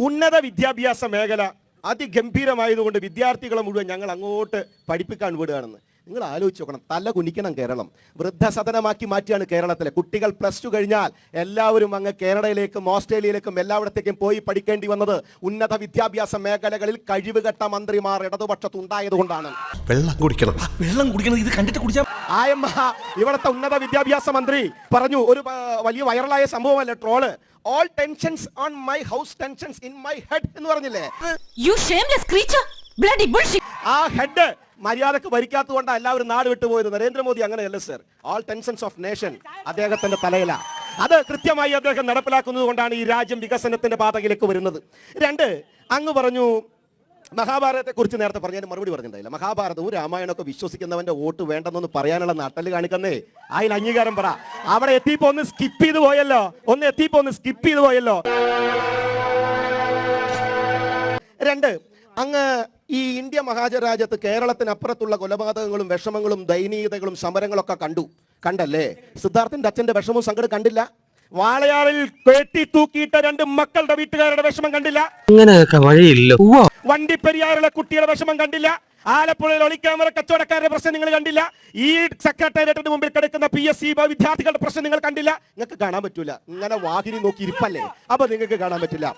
ഉന്നത വിദ്യാഭ്യാസ മേഖല അതിഗംഭീരമായതുകൊണ്ട് വിദ്യാർത്ഥികളെ മുഴുവൻ ഞങ്ങൾ അങ്ങോട്ട് പഠിപ്പിക്കാൻ വിടുകയാണെന്ന്. നിങ്ങൾ ആലോചിച്ച് നോക്കണം, തല കുനിക്കണം കേരളം. വൃദ്ധസദനമാക്കി മാറ്റിയാണ് കേരളത്തിലെ കുട്ടികൾ. +2 കഴിഞ്ഞാൽ എല്ലാവരും അങ്ങ് കാനഡയിലേക്കും ഓസ്ട്രേലിയയിലേക്കും എല്ലായിടത്തേക്കും പോയി പഠിക്കേണ്ടി വന്നത് ഉന്നത വിദ്യാഭ്യാസ മേഖലകളിൽ കഴിവുകെട്ട മന്ത്രിമാർ ഇടതുപക്ഷത്തുണ്ടായതുകൊണ്ടാണ്. വെള്ളം കുടിക്കണം ഇത് കണ്ടിട്ട് കുടിച്ചാൽ. ആയമ്മ ഇവിടുത്തെ ഉന്നത വിദ്യാഭ്യാസ മന്ത്രി പറഞ്ഞു, ഒരു വലിയ വൈറലായ സംഭവമല്ലേ troll, all tensions on my house, tensions in my head എന്ന് പറഞ്ഞില്ലേ? You shameless creature, bloody bullshit. ആ ഹെഡ് മര്യാദക്ക് ഭരിക്കാത്തതുകൊണ്ട് എല്ലാവരും നാട് വിട്ടുപോയത്. നരേന്ദ്രമോദി അങ്ങനെയല്ല sir. All tensions of nation അദ്ദേഹത്തിന്റെ തലയില. അത് കൃത്യമായി അദ്ദേഹം നടപ്പിലാക്കുന്നത് കൊണ്ടാണ് ഈ രാജ്യം വികസനത്തിന്റെ പാതയിലേക്ക് വരുന്നത്. 2, അങ്ങ് പറഞ്ഞു മഹാഭാരതത്തെ കുറിച്ച് നേരത്തെ പറഞ്ഞതിന് മറുപടി പറഞ്ഞിട്ടുണ്ടായില്ല. മഹാഭാരതവും രാമായണമൊക്കെ വിശ്വസിക്കുന്നവന്റെ വോട്ട് വേണ്ടെന്നൊന്ന് പറയാനുള്ള നട്ടല് കാണിക്കുന്നേ. അതിൽ അംഗീകാരം പറ. അവിടെ എത്തിയപ്പോ ഒന്ന് സ്കിപ്പ് ചെയ്തു പോയല്ലോ. 2, അങ്ങ് ഈ ഇന്ത്യ മഹാരാജ്യത്ത് കേരളത്തിനപ്പുറത്തുള്ള കൊലപാതകങ്ങളും വിഷമങ്ങളും ദയനീയതകളും സമരങ്ങളൊക്കെ കണ്ടല്ലേ? സിദ്ധാർത്ഥന്റെ അച്ഛന്റെ വിഷമവും സങ്കടം കണ്ടില്ല? വാളയാറിൽ കെട്ടി തൂക്കിയിട്ട 2 മക്കളുടെ വീട്ടുകാരുടെ വിഷമം കണ്ടില്ല? അങ്ങനെയൊക്കെ വഴിയില്ല. വണ്ടിപ്പെരിയാറിലെ കുട്ടിയുടെ വിഷമം കണ്ടില്ല? ആലപ്പുഴയിൽ ഒളിക്യാമറ കച്ചവടക്കാരുടെ പ്രശ്നം നിങ്ങൾ കണ്ടില്ല? ഈ സെക്രട്ടേറിയറ്റിന് മുമ്പിൽ കിടക്കുന്ന PSC വിദ്യാർത്ഥികളുടെ പ്രശ്നം നിങ്ങൾ കണ്ടില്ല? നിങ്ങൾക്ക് കാണാൻ പറ്റൂല. ഇങ്ങനെ വാഹിനി നോക്കി ഇരിപ്പല്ലേ, അപ്പൊ നിങ്ങൾക്ക് കാണാൻ പറ്റില്ല.